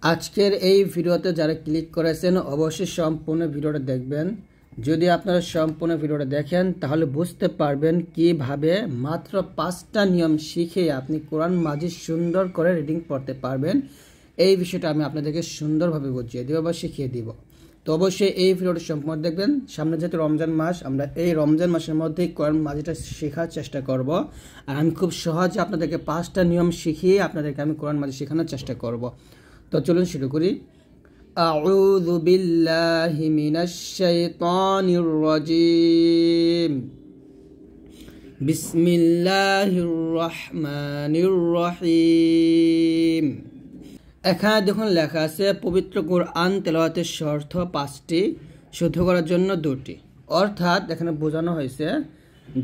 আজকের এই ভিডিওতে যারা ক্লিক করেছেন অবশ্যই সম্পূর্ণ ভিডিওটা দেখবেন। যদি আপনারা সম্পূর্ণ ভিডিওটা দেখেন তাহলে বুঝতে পারবেন কিভাবে মাত্র 5টা নিয়ম শিখে আপনি কোরআন মাজিদ সুন্দর করে রিডিং পড়তে পারবেন। এই বিষয়টা আমি আপনাদেরকে সুন্দরভাবে বুঝিয়ে দেব বা শিখিয়ে দিব। তো অবশ্যই এই ভিডিওটা সম্পূর্ণ দেখবেন। সামনে যেহেতু রমজান মাস, আমরা এই রমজান মাসের মধ্যেই কোরআন মাজিদটা শেখার চেষ্টা করব। আর আমি খুব সহজে আপনাদেরকে 5টা নিয়ম শিখিয়ে আপনাদেরকে আমি কোরআন মাজিদ শেখানোর চেষ্টা করব। তো চলুন শুরু করি। আউযু বিল্লাহি মিনাশ শাইতানির রাজিম। বিসমিল্লাহির রহমানির রহিম। এখানে দেখুন লেখা আছে পবিত্র কোরআন তেলাওয়াতের শর্ত 5টি, শুদ্ধ করার জন্য 2টি। অর্থাৎ এখানে বোঝানো হয়েছে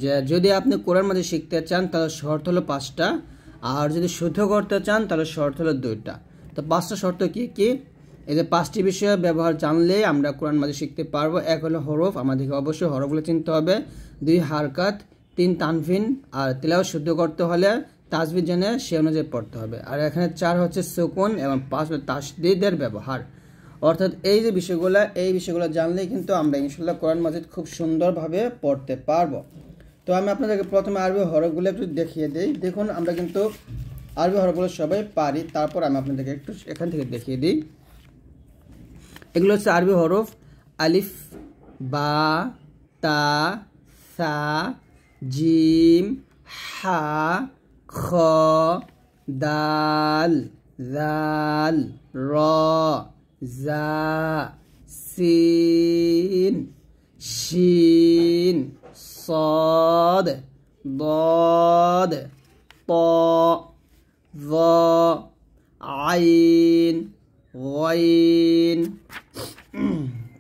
যে যদি আপনি কোরআন মাজিদ শিখতে চান তাহলে শর্ত হলো 5টা, আর যদি শুদ্ধ করতে চান তাহলে শর্ত হলো 2টা। তো 5টা শর্ত কি কি? এই যে 5টি বিষয়ের ব্যবহার জানলেই আমরা কোরআন মাজিদ শিখতে পারবো। 1 হলো হরফ, আমাদেরকে অবশ্যই হরফগুলো চিনতে হবে। 2 হারকাত, 3 তানভিন, আর তেলাওয়াত শুদ্ধ করতে হলে তাজবিদ জেনে সে অনুযায়ী পড়তে হবে। আর এখানে 4 হচ্ছে সুকুন এবং 5 হলো তাসদীদের ব্যবহার। অর্থাৎ এই যে বিষয়গুলো জানলেই কিন্তু আমরা ইনশাআল্লাহ কোরআন মাজিদ খুব সুন্দরভাবে পড়তে পারবো। তো আমি আপনাদেরকে প্রথমে আরবি হরফগুলো একটু দেখিয়ে দিই। দেখুন আমরা কিন্তু আরবি হরফগুলো সবাই পারি, তারপর আমি আপনাদেরকে একটু এখান থেকে দেখিয়ে দিই। এগুলো হচ্ছে আরবি হরফ: আলিফ, বা, তা, সা, জিম, হা, খ, দাল, জাল, র, জা, সিন, শিন, صاد ضاد طاء ظاء عين غين।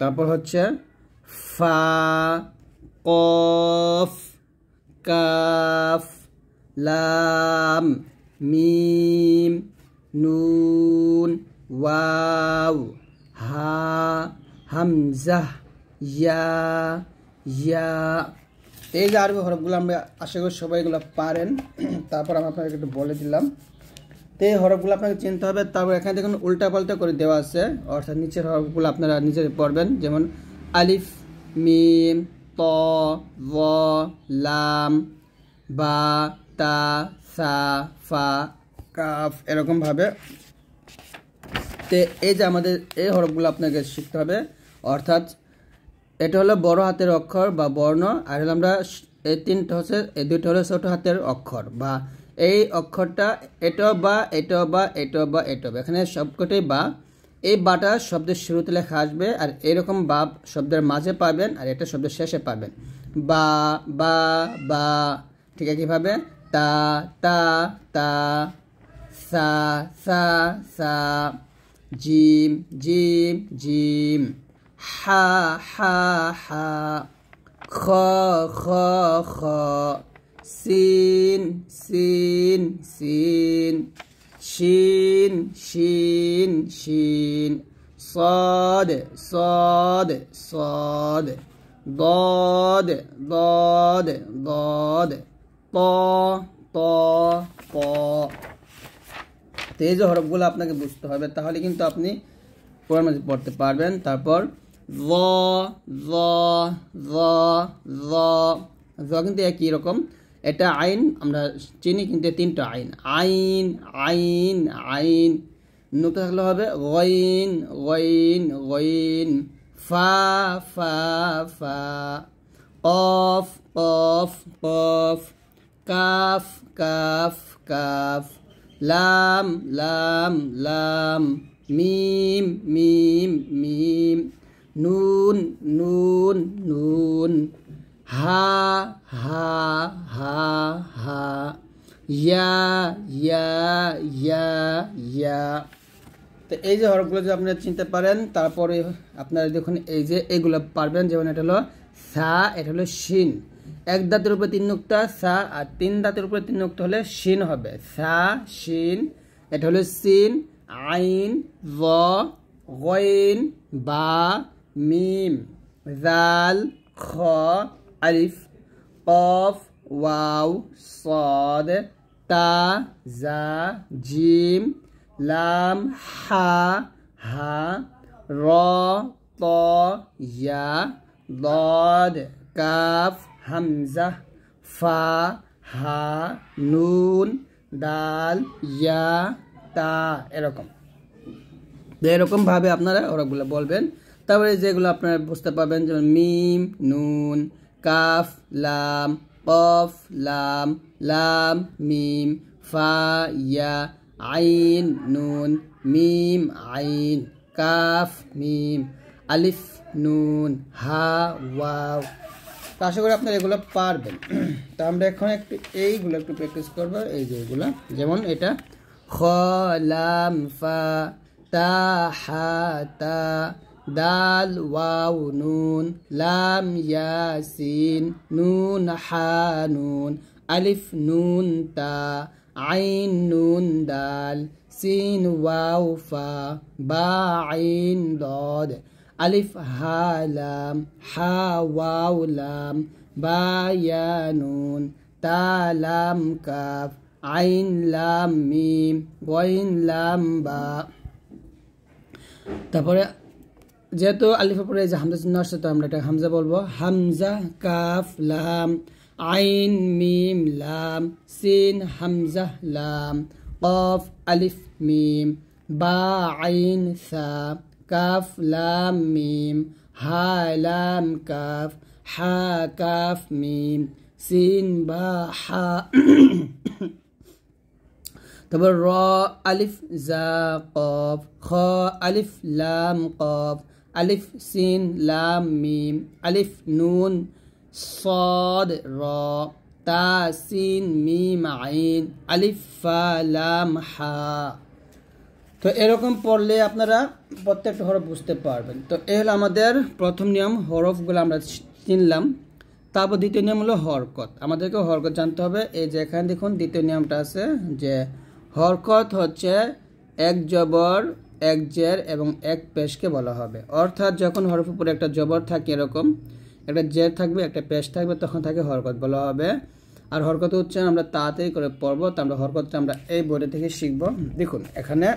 তারপর হচ্ছে ফা, কফ, কাফ, লাম, মিম, নুন, ওয়াও, হা, হামজা, ইয়া। এই যে আরবি হরফগুলো আমরা আশা করি সবাই এগুলো পারেন। তারপর আমি আপনাকে একটু বলে দিলাম। তো এই হরফগুলো আপনাকে চিনতে হবে। তারপর এখানে দেখুন উল্টা পাল্টা করে দেওয়া আছে, অর্থাৎ নিচের হরফগুলো আপনারা নিজেরা পড়বেন। যেমন আলিফ, মিম, ত, ভ, লাম, বা, তা, সা, ফা, কাফ, এরকমভাবে। তো এই যে আমাদের এই হরফগুলো আপনাকে শিখতে হবে। অর্থাৎ এটা হলো বড় হাতের অক্ষর বা বর্ণ, আর আমরা এই 3টা হচ্ছে, এই 2টা হলো ছোট হাতের অক্ষর বা এই অক্ষরটা এটাও বা এটাও বা এটাও বা এটাও। এখানে সবকটাই বা। এই বাটা শব্দের শুরুতে লেখা আসবে, আর এরকম বা শব্দের মাঝে পাবেন, আর এটা শব্দের শেষে পাবেন। বা বা বা। ঠিক একইভাবে তা তা তা, সা সা সা, জিম জিম জিম, হা হা হা, খ খ খ, সিন সিন সিন, শিন শিন শিন, صاد صاد صاد, ضاد ضاد ضاد, ط ط ط। তো এই যে হরফগুলো আপনাকে বুঝতে হবে, তাহলে কিন্তু আপনি কোরআন মাজিদ পড়তে পারবেন। তারপর য য য য, য কিন্তু একই রকম। এটা আইন আমরা চিনি, কিন্তু 3টা আইন। আইন আইন আইন। নুক্তা থাকলে হবে গইন গইন গইন। ফা ফা ফা, কফ কফ কফ, কাফ কাফ কাফ, লাম লাম লাম, মিম মিম মিম, নুন নুন নুন, হা হা হা হা, ইয়া ইয়া ইয়া ইয়া। তো এই যে হরফগুলো যদি আপনারা চিনতে পারেন, তারপরে আপনারা দেখুন এই যে এগুলো পারবেন। যেমন এটা হলো সা, এটা হলো শিন। 1 দাঁতের উপরে 3 নুক্তা সা, আর 3 দাঁতের উপরে 3 নুক্তা হলে শিন হবে। সা শিন। এটা হলো সিন, আইন, য, গইন, বা, মিম, জাল, খ, আলিফ, কফ, ওয়াও, صاد, তা, জা, জিম, লাম হা হা র ত ইয়া দদ কাফ হামজা ফা হা নুন দাল ইয়া তা এরকম ভাবে আপনারা ওরাগুলো বলবেন। তারপরে যেগুলো আপনারা বুঝতে পারবেন, যেমন মিম নুন কাফ লাম কফ লাম লাম মিম ফা ইয়া আইন নুন মিম আইন কাফ মিম আলিফ নুন হা ওয়াও। তো আশা করি আপনারা এগুলো পারবেন। তো আমরা এখন এইগুলো একটু প্র্যাকটিস করবো। এই যে এগুলো, যেমন এটা খ লাম ফা তা হা তা দাল ওয়াও নুন লাম ইয়াসিন নুন হা নুন আলিফ নুন তা আইন নুন দাল সিন ওয়াও ফা বা আইন দদ আলিফ হা লাম হা ওয়াও লাম বা ইয়া নুন তা লাম কাফ আইন লাম মিম গইন লাম বা। তারপরে যেহেতু আলিফের পরে যে হামজা চিহ্ন আসছে, তো আমরা এটা হামজা বলবো। হামজা কাফ লাম আইন মিম লাম সিন হামজা লাম কফ আলিফ মিম বা আইন সা কাফ লাম মিম হা লাম কাফ হা কাফ মিম সিন বা হা। তারপর র আলিফ জা কফ খ আলিফ লাম কফ আলিফ সিন লাম মিম আলিফ নুন صاد را তা সিন মিম আইন আলিফ ফা লাম হা। তো এরকম পড়লে আপনারা প্রত্যেকটা হরফ বুঝতে পারবেন। তো এই হলো আমাদের প্রথম নিয়ম, হরফগুলো আমরা চিনলাম। তারপর দ্বিতীয় নিয়ম হলো হরকত। আমাদেরকে হরকত জানতে হবে। এই যে এখানে দেখুন দ্বিতীয় নিয়মটা আছে যে হরকত হচ্ছে এক জবর এক জের এবং এক পেশকে বলা হবে। অর্থাৎ যখন হরফের উপরে একটা জবর থাকে, এরকম একটা জের থাকবে একটা পেশ থাকবে, তখন তাকে হরকত বলা হবে। আর হরকত উচ্চারণ আমরা তাড়াতাড়ি করে পড়বো। তো আমরা হরকতটা আমরা এই বইটা থেকে শিখব। দেখুন এখানে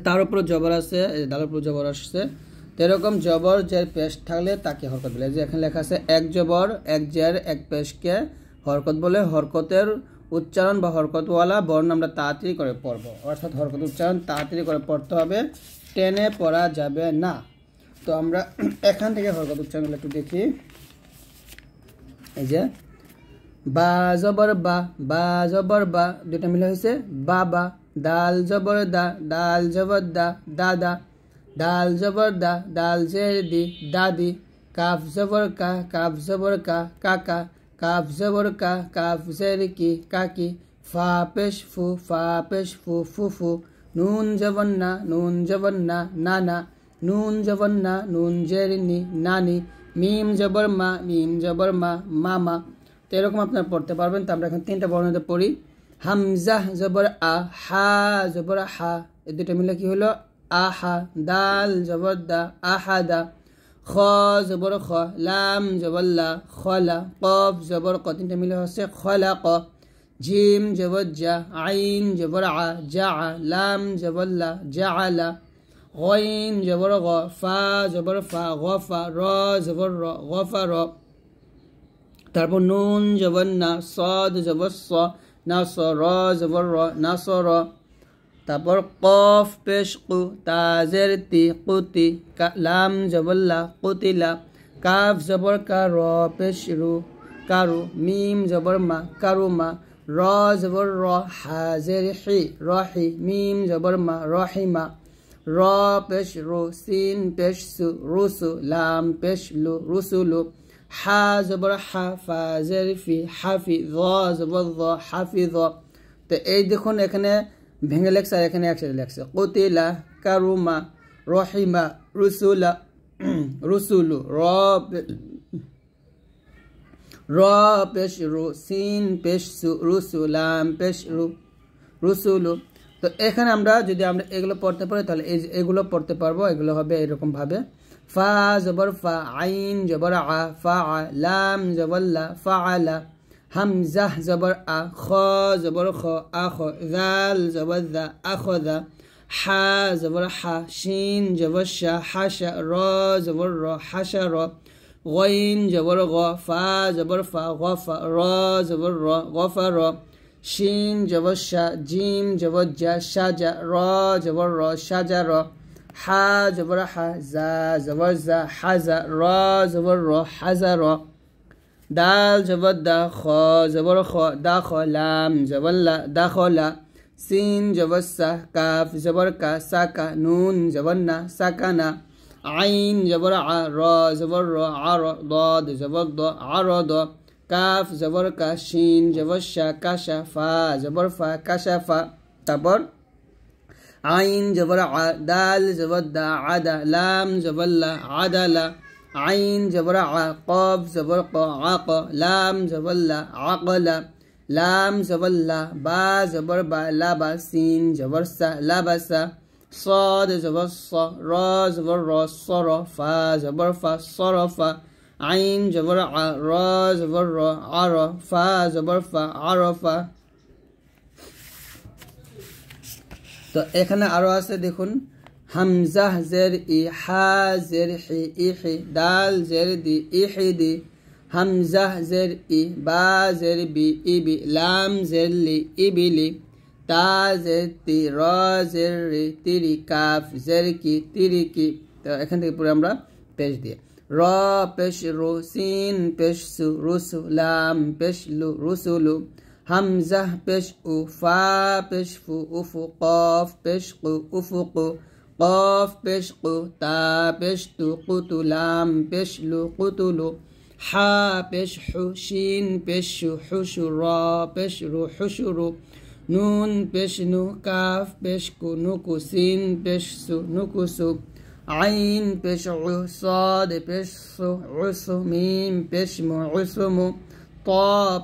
তার উপর জবর আছে, দালের উপর জবর আসছে। তো এরকম জবর জের পেশ থাকলে তাকে হরকত বলে। যে এখানে লেখা আছে এক জবর এক জের এক পেশকে হরকত বলে। হরকতের উচ্চারণ বা হরকতওয়ালা বর্ণ আমরা তাড়াতাড়ি করে পড়ব। অর্থাৎ হরকত উচ্চারণ তাড়াতাড়ি করে পড়তে হবে, টেনে পড়া যাবে না। তো আমরা এখান থেকে হরকত উচ্চারণগুলো একটু দেখি। এই যে বা জবর বা জবর বা, দুটা মিলে হয়েছে বাবা। দাল জবর দা দাল জবর দা দাদা। দাল জবর দা দাল জের দি দাদি। কাফ জবর কা কাফ জবর কা কাকা। কাফ জবর কা কাফ জের কি কাকি। ফা পেশ ফু ফুফু। নুন জবর না নানা। নুন জবর না নুন জের নি নানি। মিম জবর মা মামা। তো এরকম আপনারা পড়তে পারবেন। তো আমরা এখন তিনটা বর্ণতে পড়ি। হামজা জবর আ হা জবর হা, এই দুটো মিলে কি হলো আহা। দাল জবর দা আহাদা। খ জবর খ লাম জবর লা খলা। কফ জবর ক, তিনটা মিলে হচ্ছে খলাক। জিম জবর জা আইন জবর আ জা। লাম জবর লা জাআলা। গইন জবর গ ফা জবর ফা গফা। র জবর র গফার। তারপর নুন জবর না সদ জবর স নাস। র জবর র নাসর। তারপর কফ পেশ কু তা জের তি কুতি। লাম জবর লা কুতিলা। কাফ জবর কা র পেশ রু কারু। মিম জবর মা কারুমা। র জবর র হা জের হি রহি। মিম জবর মা রহিমা। র পেশ রু সিন পেশ সু রুসু। লাম পেশ লু রুসুলু। হা জবর হা ফা জের ফি হাফি। য জবর য হাফিজ। তো এই দেখুন এখানে ভেঙে লেখছে আর এখানে একসাথে লেখছে। কুতিলা কারুমা রহিমা রুসুলা রুসুলু। র পেশ রু সিন পেশ সু রুসু। লাম পেশ রু রুসুলু। তো এখানে আমরা যদি আমরা এগুলো পড়তে পারি তাহলে এগুলো পড়তে পারবো। এগুলো হবে এরকম ভাবে। ফা জবর ফা আইন জবর আ ফা আ। লাম জবর লা ফা আলা। হামজা জবর আ, খ জবর খ, আখ, জাল জবর দা, আখদা, হা জবর হা, শিন জবর শা, হাসা, র জবর র, হাসার, গইন জবর গ, ফা জবর ফা, গফা, র জবর র, গফার, শিন জবর শা, জিম জবর জা, সাজা, র জবর র, সাজার, হা জবর হা, জা জবর জা, হাজা, র জবর র, হাজার, দাল জবর দা, খ জবর খ, দাখ, লাম জবর লা, দাখলা, সিন জবর সা, কাফ জবর কা, সাকা, নুন জবর না, সাকানা, আইন জবর আ, র জবর র, আর, দদ জবর দ, আর দ, কাফ জবর কা, শিন জবর শা, কাশা, ফা জবর ফা, কাশাফা। তারপর আইন জবর আ, দাল জবর দা, আদা, লাম জবর লা, আদালা, আইন জবর আ, কফ জবর ক, আক, লাম জবর লা, আকলা, লাম জবর লা, বা জবর বা, লাবা, সিন জবর সা, লাবাসা, صاد জবর স, র জবর র, সর, ফা জবর ফা, সরফা, আইন জবর আ, র জবর র, আর, ফা জবর ফা, আরফা। তো এখানে আরো আছে দেখুন, হামজা জের ই, হা জের হি, ইহি, দাল জের দি, ইহিদি, হামজা জের ই, বা জের বি, ইবি, লাম জের লি, ইবিলি, তা জের তি, র জের রি, তিরি, কাফ জের কি, তিরিকি। তো এখান থেকে পুরো আমরা পেশ দিয়ে, র পেশ রু, সিন পেশ সু, রুসু, লাম পেশ লু, রুসুলু, হামজা পেশ উ, ফা পেশ ফু, উফু, কফ পেশ কু, উফুকু, কফ পেশ কু, তা পেশ তু, কুতু, লাম পেশ লু, কুতুলু, হা পেশ হু, শিন পেশ শু, হুসু, র পেশ রু, হুসুরু, নুন পেশ নু, কাফ পেশ কু, নুকু, সিন পেশ সু, নুকুসু, আইন পেশ উ, সাদ পেশ সু, উসু, মিম পেশ মু, উসুমু, ত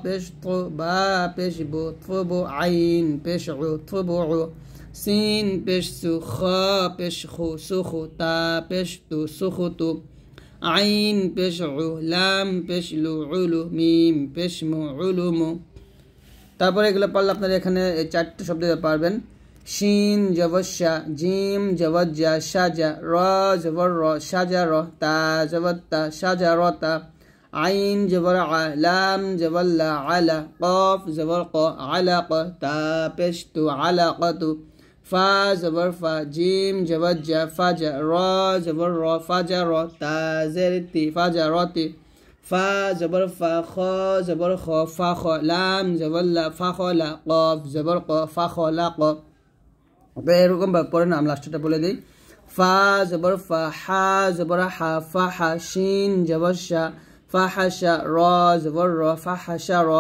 পেশ তু, বা পেশ বু, থুবু, আইন পেশ উ, থুবু, সিন পেশ সু, খ পেশ খু, সুখু, তা পেশ তু, সুখুতু, আইন পেশ উ, লাম পেশ লু, উলু, মিম পেশ মু, উলুমু। তারপরে এগুলো পারলে আপনারা এখানে এই চারটে শব্দ পারবেন। শিন জবর শা, জিম জবর জা, সাজা, র জবর র, সাজা র, তা জবর তা, সাজা রতা, আইন জবর আ, লাম জবর লা, আলা, কফ জবর ক, আলাক, তা পেশ তু, আলাকতু, ফা জবর ফা, জিম জবর জা, ফাজা, র জবর র, ফাজা র, তা জের তি, ফাজা রতি, ফা জবর ফা, খ জবর খ, ফা খ, লাম জবর লা, ফা খ লা, কফ জবর ক, ফা খ লা ক। এরকম পরে নাম লাস্টটা বলে দিই, ফা জবর ফা, হা জবর হা, ফা হা, শিন জবর শা, ফা হাসা, র জবর র, ফা হাসা র।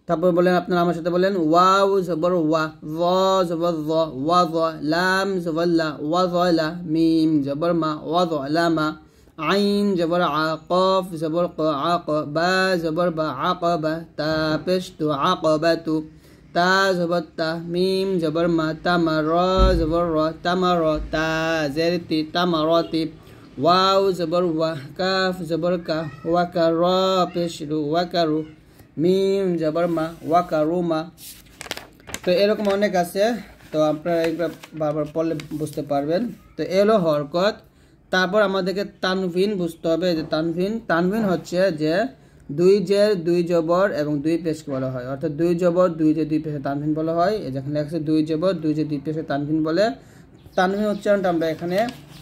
তারপর বলেন আপনারা আমার সাথে বলেন, ওয়াও জবর ওয়া, য জবর য, ওয়া য, লাম জবর লা, ওয়া য লা, মিম জবর মা, ওয়া য লা মা, আইন জবর আ, কফ জবর ক, আক, বা জবর বা, আকাবা, তা পেশ তু, আকাবাতু, তা জবর তা, মিম জবর মা, তামা, র জবর র, তামার, তা জের তি, তামারতি, ওয়াও জবর ওয়া, কাফ জবর কা, ওয়াকা, র পেশ রু, ওয়াকারু, মিম জবর মা, ওয়াকারুমা। তো এরকম অনেক আছে, তো আপনারা এগুলো বারবার পড়লে বুঝতে পারবেন। তো এলো হরকত। তারপর আমাদেরকে তানভিন বুঝতে হবে। যে তানভিন হচ্ছে যে দুই জের, দুই জবর এবং দুই পেশকে বলা হয়, অর্থাৎ দুই জবর, দুই জের, দুই পেশে তানভিন বলা হয়। যেখানে লেখা দুই জবর, দুই জের, দুই পেশে তানভিন বলে। তানভিন উচ্চারণটা আমরা এখানে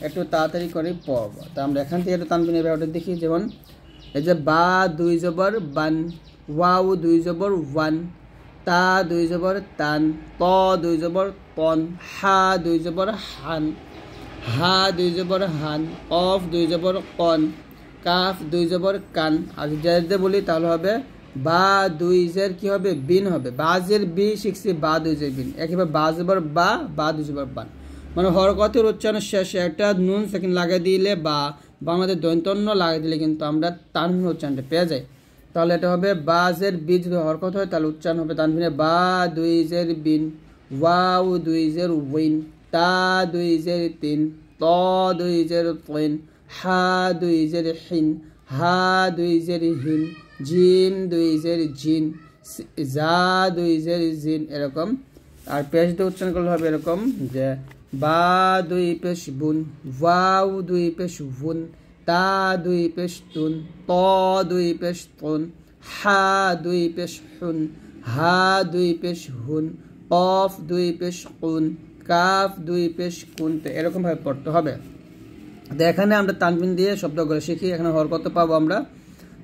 একটু তাড়াতাড়ি করে পড়ব। তো আমরা এখান থেকে একটু তানভিনের ব্যাপারটা দেখি। যেমন এই যে বা দুই জবর বান, ওয়াও দুই জবর ওয়ান, তা দুই জবর তান, ত দুই জবর তন, হা দুই জবর হান, হা দুই জবর হান, কফ দুই জবর কন, কাফ দুই জবর কান। আর যদি বলি তাহলে হবে বা দুই জের কি হবে, বিন হবে। বাজের বি শিখছি, বা দুই জের বিন। একেবারে বা জবর বা, বা দুই জবর বান। মানে হরকতের উচ্চারণের শেষে একটা নুন সেকেন্ড লাগিয়ে দিলে বা বাংলাদেশ দৈন্তন্য লাগিয়ে দিলে কিন্তু আমরা তানভিন উচ্চারণটা পেয়ে যাই। তাহলে এটা হবে বাজের বি যদি হরকত হয় তাহলে উচ্চারণ হবে তানভিনে বা দুই জের বিন, ওয়াও দুই জের উইন, তা দুই জের তিন, ত দুই জের তিন, হা দুই জের হিন, হা দুই জের হিন, জিম দুই জের জিন, জা দুই জের জিন, এরকম। আর পেশ দিয়ে উচ্চারণ করলে হবে এরকম যে বা দুই পেশ বুন, ওয়াও দুই পেশ বুন, তা দুই পেশ তুন, ত দুই পেশ তুন, হা দুই পেশ হুন, হা দুই পেশ হুন, কফ দুই পেশ কুন, কাফ দুই পেশ কুন। তো এরকমভাবে পড়তে হবে। তো এখানে আমরা তানবিন দিয়ে শব্দগুলো শিখি। এখানে হরকত পাবো আমরা,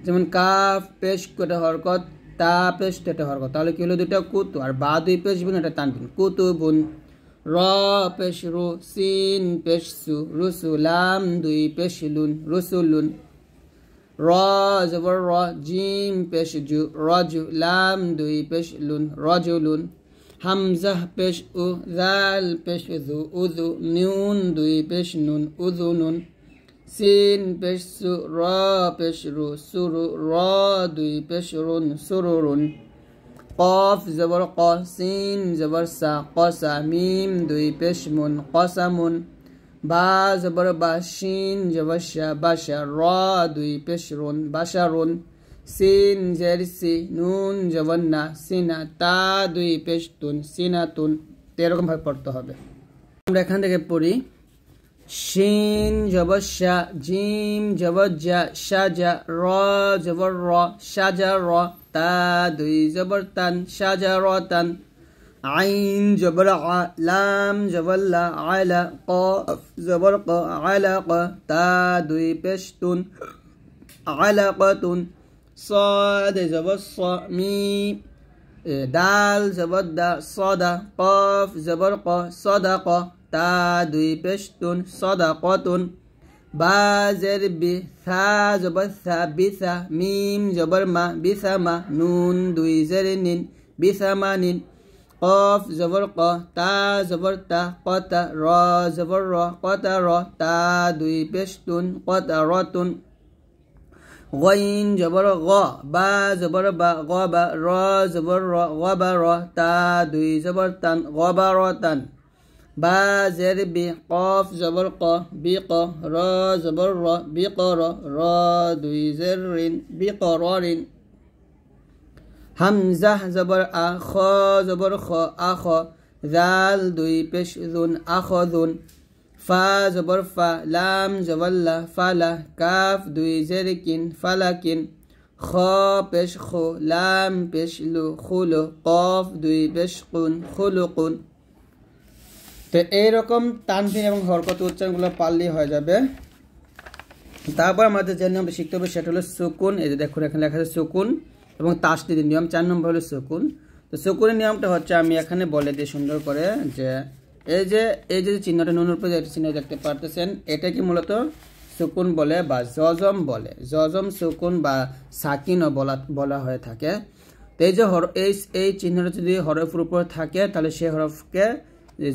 যেমন কাফ পেশ করে হরকত, তা পেশ এটা হরকত, তাহলে কি হলো দুটা কুতু, আর বা দুই পেশ বুন এটা তানবিন, কুতুবুন। র পেশ রু, সিন পেশ সু, রুসুলাম দুই পেশ লুন, রুসুলুন। র জবর র, জিম পেশ জু, রজু, লাম দুই পেশ লুন, রজুলুন। হামজা পেশ উ, জাল পেশ জু, উজু, নুন দুই পেশ নুন, উজুনুন। সিন পেশ সু, র পেশ রু, সুরু, র দুই পেশ রুন, সুরুরুন। কফ জবর ক, সিন জবর সা, কসা, মিম দুই পেশ মুন, কসামুন। বা জবর বা, শিন জবর শা, বাসা, র দুই পেশ রুন, বাসারুন। সিন জের সি, নুন জবর না, সিনা, তা দুই পেশ তুন, সিনাতুন। এরকম ভাবে পড়তে হবে। আমরা এখান থেকে পড়ি, শিন জবর শা, জিম জবর জা, সাজা, র জবর র, সাজা র, তা দুই জবর তান, সাজা র তান। আইন জবর আ, লাম জবর লা, আলা, কফ জবর ক, আলা ক, তা দুই পেশ তুন, আলা ক তুন। صاد জবর স, মিম দাল জবর দা, সদা, কফ জবর ক, সদা ক, তা দুই পেশ তুন, সদা কতুন। বা জের বি, সা জবর সা, বিসা, মিম জবর মা, বিসা মা, নুন দুই জের নিন, বিসা মা নিন। কফ জবর ক, তা জবর তা, কতা, র জবর র, কতা র, তা দুই পেশ তুন, কতা রতুন। গইন জবর গ, বা জবর বা, গবা, র জবর র, গবা র, তা দুই জবর তান, গবা র তান। বা জের বি, কফ জবর ক, বি ক, র জবর র, বি ক র, র দুই জের রিন, বি ক র রিন। হামজা জবর আ, খ জবর খ, আখ, জাল দুই পেশ জুন, আখ জুন। ফা জবর ফা, লাম জবর লা, ফালা, কাফ দুই জের কিন, ফালাকিন। খ পেশ খো, লাম পেশ লু, খুলো, কফ দুই পেশ কুন, খুলুকুন। তো এইরকম তানবিন এবং হরকত উচ্চারণগুলো পারলেই হয়ে যাবে। তারপর আমাদের যে নিয়মটা শিখতে হবে সেটা হলো সুকুন। এই যে দেখুন এখানে লেখা আছে সুকুন এবং তাসদিদের নিয়ম। 4 নম্বর হলো সুকুন। তো সুকুনের নিয়মটা হচ্ছে, আমি এখানে বলে দিই সুন্দর করে, যে এই যে চিহ্নটা নুনের উপরে যে চিহ্ন দেখতে পারতেছেন, এটাকে মূলত সুকুন বলে বা জজম বলে। জজম, সুকুন বা সাকিনও বলা হয়ে থাকে। তো এই যে এই চিহ্নটা যদি হরফের উপর থাকে তাহলে সেই হরফকে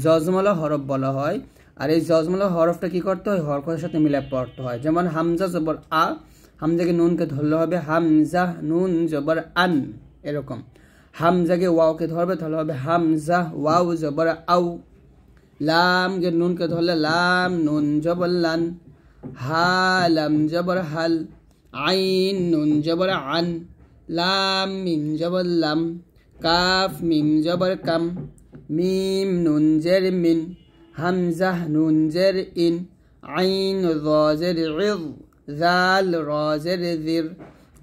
জজমলা হরফ বলা হয়। আর এই জজমলা হরফটা কি করতে হয়, হরফের সাথে মিলে পড়তে হয়। যেমন হামজা জবর আ, হামজাকে নুনকে ধরলে হবে হামজা, নুন জবর আন, এরকম। হামজাকে ওয়াওকে ধরবে তাহলে হবে হামজা, ওয়াও জবর আউ। লাম কে নুনকে ধরলে লাম, নুন জবর লান। হা লাম জবর হাল, আইন নুন জবর আন, লাম মিম জবর লাম, কাফ মিম জবর কাম, মিম নুন জের মিন, হামজা নুন জের ইন, আইন র জের ইর, জাল র জের জির,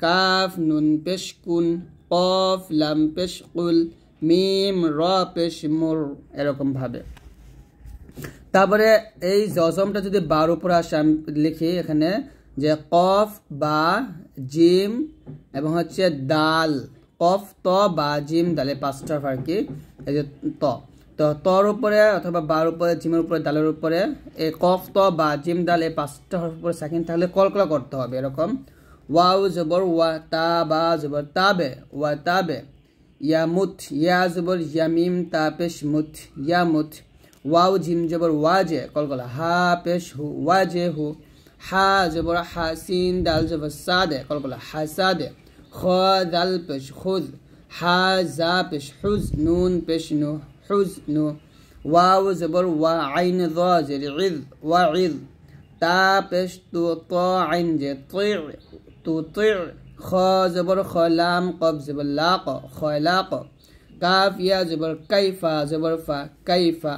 কাফ নুন পেশ কুন, কফ লাম পেশ কুল, মিম র পেশ মুর, এরকম ভাবে। তারপরে এই জজমটা যদি বার উপরে আসে, আমি লিখি এখানে যে কফ বা জিম এবং হচ্ছে দাল, কফ ত বা জিম দালে 5টা আর কি। এই যে তো তর উপরে অথবা বার উপরে, জিমের উপরে, দালের উপরে এই কফ ত বা জিম দাল এই 5টা উপরে সাকিন থাকলে কলকলা করতে হবে এরকম। ওয়াও জবর ওয়া, তা বা জবর তাবে, ওয়া তাবে। ইয়ামুত, ইয়া জবর ইয়ামিম, তা পেশ মুত, ইয়ামুত। ওয়াও জিম জবর ওয়াজে, কলকলা, হা পেশ হু, ওয়াজে হু। হা জবর হা, সিন দাল জবর সাদে, কলকলা, হাসাদে। খ দাল পেশ খুজ, হা জা পেশ হুজ, নুন পেশ নু, হুজ নু। ওয়াও জবর ওয়া, আইন য জের ইদ, ওয়াইদ। তা পেশ তু, ত আইন জে তুই, তু তুই। খ খ জবর খ লাম কফ জবর লাক খয়লাক কাফ ইয়া জবর কাইফা জবর ফা কাইফা।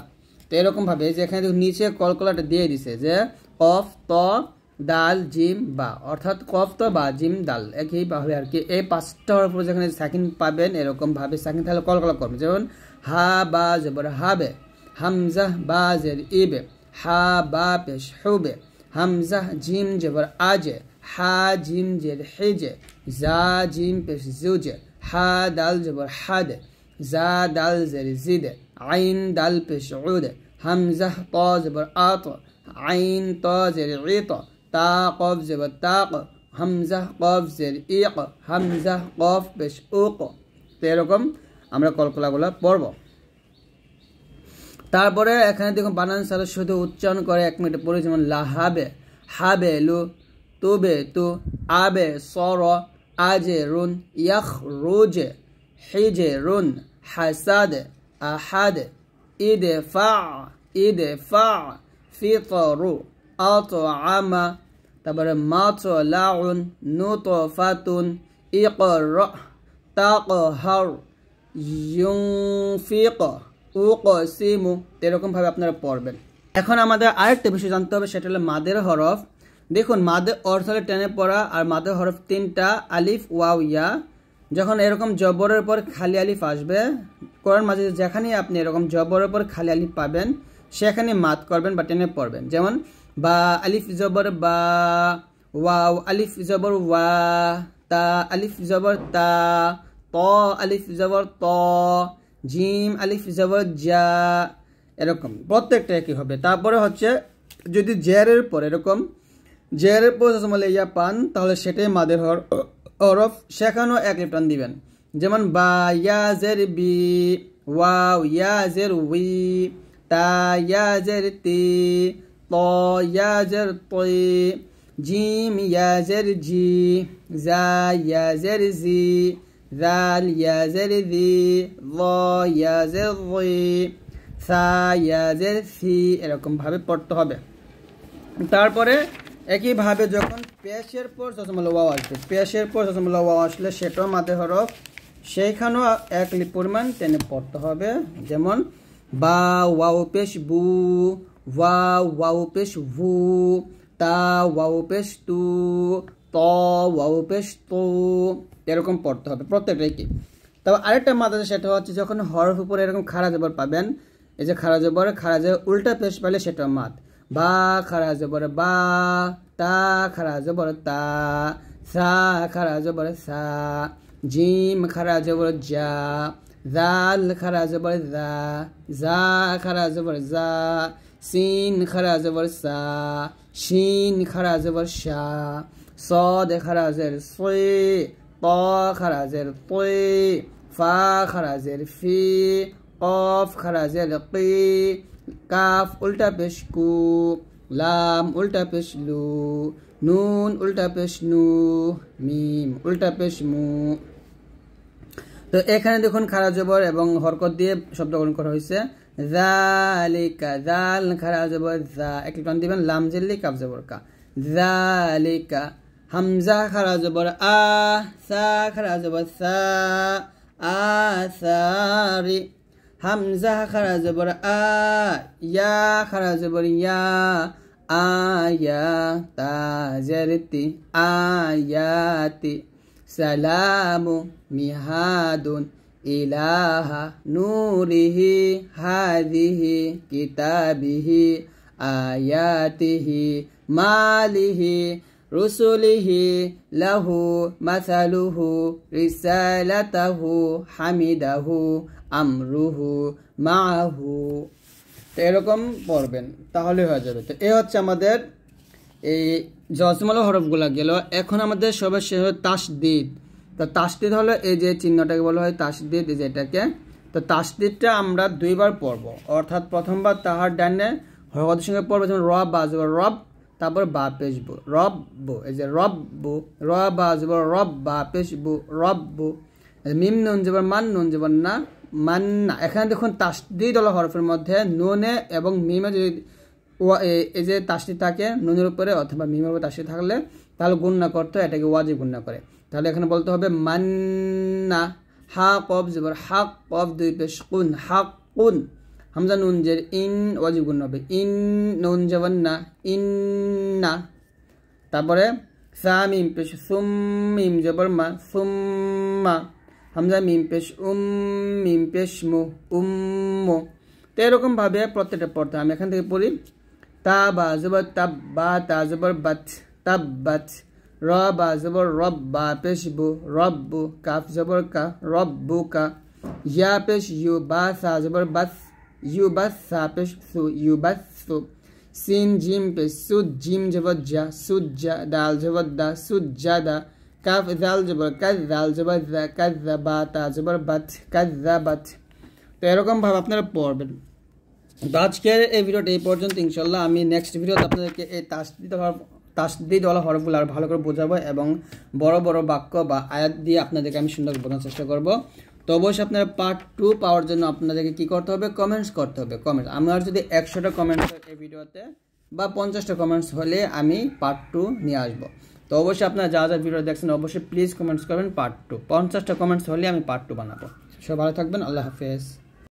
তো এরকম ভাবে যেখানে নিচে কলকলাটা দিয়ে দিছে যে কফ ত দাল জিম বা, অর্থাৎ কফ ত বা জিম দাল একইভাবে আর কি। এই পাঁচটা হওয়ার পর যেখানে সাকিন পাবেন এরকম ভাবে সাকিন তাহলে কলকলা করবেন। যেমন হা বা জবর হাবে, হামজা বা জের ইবে, হা বা পেশ হুবে, হামজা জিম জবর আজে, হা জিম জের হিজে, জা জিম পেশ জুজে, হা দাল জবর হাদে, জা দাল জের জিদে, আইন দাল পেশ উদে, হামজা ত জবর আত, আইন ত জের ইত, তা কফ জবর তাক, হামজা কফ জের ইক, হামজা কফ পেশ উক। তো এরকম আমরা কলকলাগুলো পড়ব। তারপরে এখানে দেখুন বানান সাথে শুধু উচ্চারণ করে 1 মিনিট পরে, যেমন লাহাবে হাবে লু, তুবে তু, আবে সর, আজে রুন, ইয়াখ রুজে, হিজে রুন, হাসাদে আহাদে, ইদে ফা, ফিতরু, আতআমা। তারপরে মাত লাউন, নুত ফাতুন, ইকর, তাকহার, ইউনফিক, উকসিমু। এরকম ভাবে আপনারা পড়বেন। এখন আমাদের আরেকটা বিষয় জানতে হবে, সেটা হলো মাদের হরফ। দেখুন মাদের অর্থ হলো টেনে পড়া, আর মাদের হরফ 3টা, আলিফ ওয়াও ইয়া। যখন এরকম জবরের পর খালি আলিফ আসবে, কোরআন মাঝে যেখানে আপনি এরকম জবরের পর খালি আলিফ পাবেন সেখানে মাদ করবেন বা টেনে পড়বেন। যেমন বা আলিফ জবর বা, ওয়াও আলিফ জবর ওয়া, তা আলিফ জবর তা, ত আলিফ জবর ত, জিম আলিফ জবর জা। এরকম প্রত্যেকটা একই হবে। তারপরে হচ্ছে যদি জেরের পর এরকম জেরের পর ইয়া পান তাহলে সেটাই মাদের হরফ, সেখানেও 1 লিফ টান দিবেন। যেমন বা ইয়া জের বি, ওয়াও ইয়া জের উই, তা ইয়া জের তি, ত ইয়া জের তই, জিম ইয়া জের জি, জা ইয়া জের জি, জাল ইয়া জের দি, ল ইয়া জের জি, সা ইয়া জের সি। এরকম ভাবে পড়তে হবে। তারপরে একইভাবে যখন পেশের পর জজমুল ওয়াও আসবে, পেশের পর জজমুল ওয়াও আসলে সেটাও মাদের হরফ, সেইখানেও 1 লিফ পরিমাণ টেনে পড়তে হবে। যেমন বা ওয়াও পেশ বু, ওয়াও পেশ ভু, তা ওয়াও পেশ তু, ত ওয়াও পেশ তু। এরকম পড়তে হবে প্রত্যেকটাই কি। তবে আরেকটা মাদ আছে, সেটা হচ্ছে যখন হরফ উপরে এরকম খাড়া জবর পাবেন, এই যে খাড়া জবর উল্টা পেশ পাইলে সেটা মাদ। বা খাড়া জবর বা, তা খাড়া জবর তা, সা খাড়া জবর সা, জিম খাড়া জবর জা, জাল খাড়া জবর জা, জা খাড়া জবর জা, সিন খাড়া জবর সা, শিন খাড়া জবর শা, صاد খাড়া জের সই, ত খাড়া জের তই, ফা খাড়া জের ফি, কফ খাড়া জের কি, কাফ উল্টা পেশ কু, লাম উল্টা পেশ লু, নুন উল্টা পেশ নু, মিম উল্টা পেশ মু। তো এখানে দেখুন খাড়া জবর এবং হরকত দিয়ে শব্দগ্রহণ করা হয়েছে। যালিকা, জাল খাড়া জবর যা, 1 লিফ টান দিবেন। লাম জেরলি কাফ জবর কা, যালিকা। হামজা খাড়া জবর আ, সা খাড়া জবর সা, আসারি। হামজা খাড়া জবর আ, ইয়া খাড়া জবর ইয়া, আয়া, তা জেরতি, আয়াতি। সালামু মিহাদুন ইলাহা নূরিহি হাদিহি কিতাবিহি আয়াতিহি মালিহি রুসুলিহি লাহু মাসালুহু রিসালাতাহু হামিদাহু আমরুহু মাহু। তো এরকম পড়বেন তাহলে হয়ে যাবে। তো এ হচ্ছে আমাদের এই জজমাল হরফগুলো গেল। এখন আমাদের সর্বশেষ হলো তাসদিদ। তো তাসদিদ হলো এই যে চিহ্নটাকে বলা হয় তাসদিদ, এই যেটাকে। তো তাসদিদটা আমরা 2 বার পড়বো, অর্থাৎ প্রথমবার তাহার ডানে হরকতের সঙ্গে পড়বো, যেমন র বা জবর রব, তারপর বা পেশ বু, রব বু, এই যে রব বু, র বা জবর রব, বা পেশ বু, রব বু। মিম নুন জবর মান, নুন জবর না, মান্না। এখানে দেখুন তাসদিদ হলো হরফের মধ্যে নুনে এবং মিমে যদি এই যে তাসদিদ থাকে নুনের উপরে অথবা মিমের উপরে তাসদিদ থাকলে তাহলে গুণনা করতে হয়, এটাকে ওয়াজিব গুণনা করে। তাহলে এখানে বলতে হবে মান্না, হা কফ জবর হাক, কফ দুই পেশ কুন, হাক কুন। হামজা নুন জের ইন, ওয়াজিব গুণনা হবে ইন, নুন জবর না, ইন্না। তারপরে সা মিম পেশ সুম, মিম জবর মা, সুম্মা। হামজা মিম পেশ মিম পেশ মু, উম্মু। তো এরকমভাবে প্রত্যেকটা পড়তে আমি এখান থেকে পড়ি। তা বা জবর তাব, বা তা জবর বাত, তাব্বাত। র বা জবর রব, বা পেশ বু, রব্বু। কাফ জবর কা, রব্বুকা। ইয়া পেশ ইউ, বা সা জবর বাস, ইউ বাস, সা পেশ সু, ইউ বাস সু। সিন জিম পেশ সুদ, জিম জবর জা, সুজ্জা। দাল জবর দা, সুজ্জাদা। কাফ জাল জবর কাজ, জাল জবর জা, কাজ্জাবা। তা জবর বাত, কাজ্জাবাত। তো এরকমভাবে আপনারা পড়বেন। তো আজকের এই ভিডিওটা এই পর্যন্ত। ইনশাল্লাহ আমি নেক্সট ভিডিওতে আপনাদেরকে এই তাসদিদওয়ালা হরফগুলো আর ভালো করে বোঝাবো এবং বড় বড় বাক্য বা আয়াত দিয়ে আপনাদেরকে আমি সুন্দর বোঝানোর চেষ্টা করব। তো অবশ্যই আপনারা পার্ট 2 পাওয়ার জন্য আপনাদেরকে কী করতে হবে, কমেন্টস করতে হবে। কমেন্টস আমার যদি 100টা কমেন্টস হয় এই ভিডিওতে বা 50টা কমেন্টস হলে আমি পার্ট 2 নিয়ে আসবো। তো অবশ্যই আপনারা যা যা ভিডিও দেখছেন অবশ্যই প্লিজ কমেন্টস করবেন পার্ট 2। 50টা কমেন্টস হলে আমি পার্ট 2 বানাবো। সবাই ভালো থাকবেন, আল্লাহ হাফেজ।